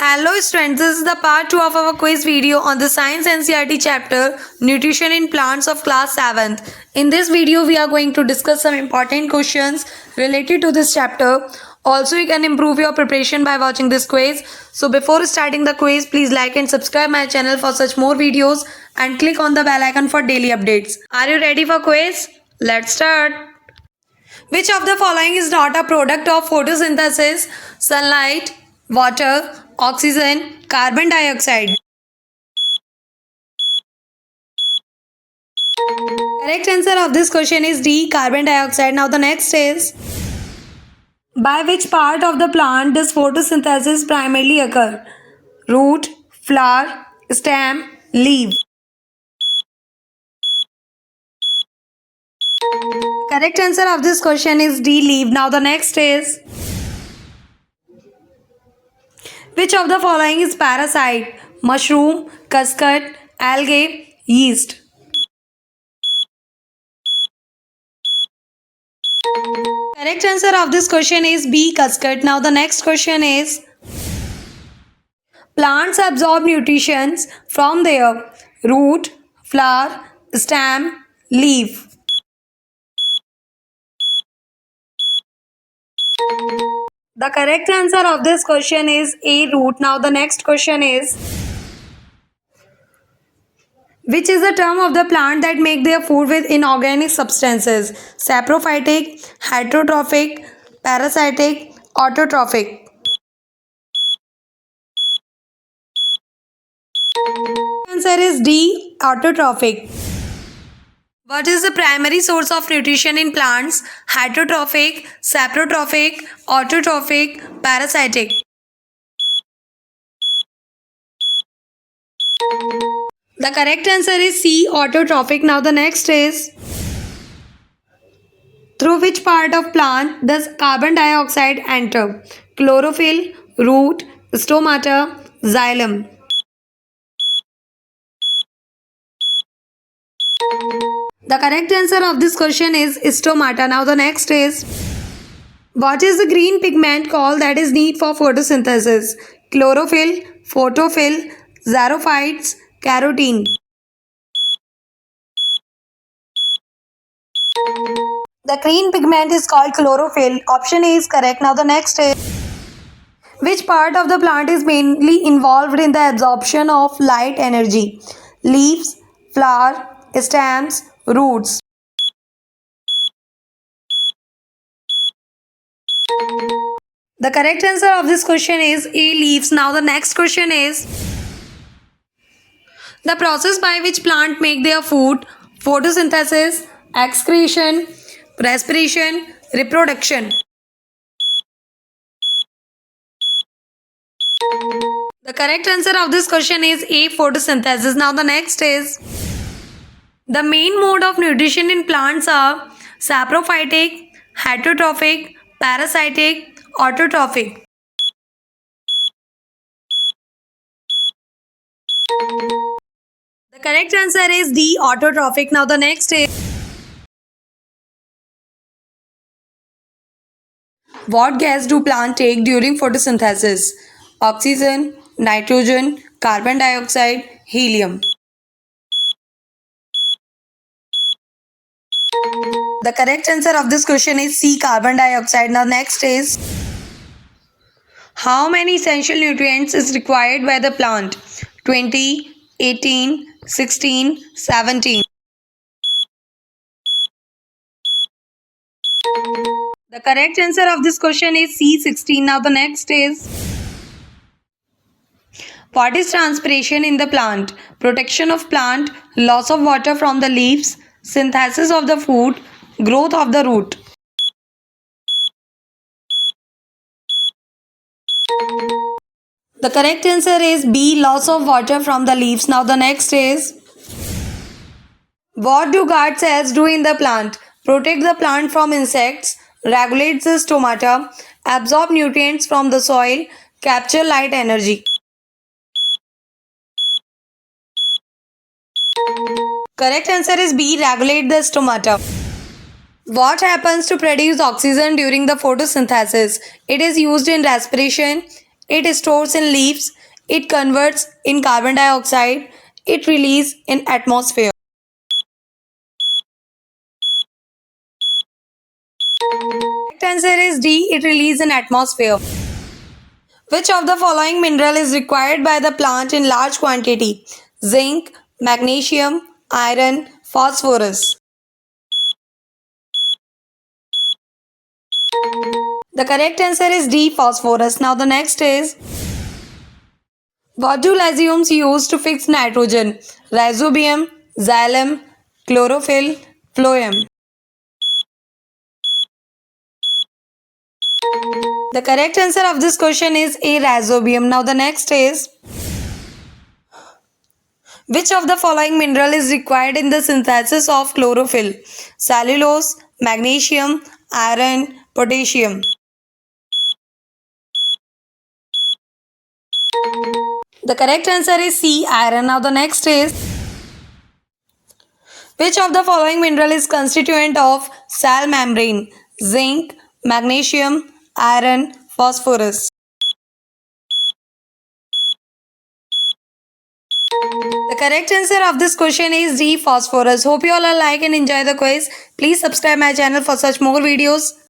Hello students, this is the part 2 of our quiz video on the Science NCERT chapter Nutrition in Plants of class 7th. In this video, we are going to discuss some important questions related to this chapter. Also, you can improve your preparation by watching this quiz. So before starting the quiz, please like and subscribe my channel for such more videos and click on the bell icon for daily updates. Are you ready for quiz? Let's start. Which of the following is not a product of photosynthesis? Sunlight, water, oxygen, carbon dioxide. Correct answer of this question is D, carbon dioxide. Now the next is, by which part of the plant does photosynthesis primarily occur? Root, flower, stem, leaf. Correct answer of this question is D, leaf. Now the next is, which of the following is parasite? Mushroom, cuscut, algae, yeast. Correct answer of this question is B, cuscut. Now the next question is, plants absorb nutrition from their root, flower, stem, leaf. The correct answer of this question is A, root. Now the next question is, which is the term of the plant that make their food with inorganic substances? Saprophytic, heterotrophic, parasitic, autotrophic. Answer is D, autotrophic. What is the primary source of nutrition in plants? Heterotrophic, saprotrophic, autotrophic, parasitic. The correct answer is C, autotrophic. Now the next is, through which part of plant does carbon dioxide enter? Chlorophyll, root, stomata, xylem. The correct answer of this question is stomata. Now the next is, what is the green pigment called that is needed for photosynthesis? Chlorophyll, photophil, xerophytes, carotene. The green pigment is called chlorophyll. Option A is correct. Now the next is, which part of the plant is mainly involved in the absorption of light energy? Leaves, flower, stems, roots. The correct answer of this question is A, leaves. Now the next question is, the process by which plant make their food: photosynthesis, excretion, respiration, reproduction. The correct answer of this question is A, photosynthesis. Now the next is, the main mode of nutrition in plants are saprophytic, heterotrophic, parasitic, autotrophic. The correct answer is D, autotrophic. Now the next is, what gas do plants take during photosynthesis? Oxygen, nitrogen, carbon dioxide, helium. The correct answer of this question is C, carbon dioxide. Now next is, how many essential nutrients is required by the plant? 20, 18, 16, 17. The correct answer of this question is C, 16. Now the next is, what is transpiration in the plant? Protection of plant, loss of water from the leaves, synthesis of the food, growth of the root. The correct answer is B, loss of water from the leaves. Now the next is, what do guard cells do in the plant? Protect the plant from insects, regulate the stomata, absorb nutrients from the soil, capture light energy. Correct answer is B, regulate the stomata. What happens to produce oxygen during the photosynthesis? It is used in respiration, it stores in leaves, it converts in carbon dioxide, it releases in atmosphere. Correct answer is D, it releases in atmosphere. Which of the following mineral is required by the plant in large quantity? Zinc, magnesium, iron, phosphorus. The correct answer is D, phosphorus. Now the next is, what do lysosomes use to fix nitrogen? Rhizobium, xylem, chlorophyll, phloem. The correct answer of this question is A, rhizobium. Now the next is, which of the following mineral is required in the synthesis of chlorophyll? Cellulose, magnesium, iron, potassium. The correct answer is C, iron. Now the next is, which of the following mineral is constituent of cell membrane? Zinc, magnesium, iron, phosphorus. The correct answer of this question is D, phosphorus. Hope you all are like and enjoy the quiz. Please subscribe my channel for such more videos.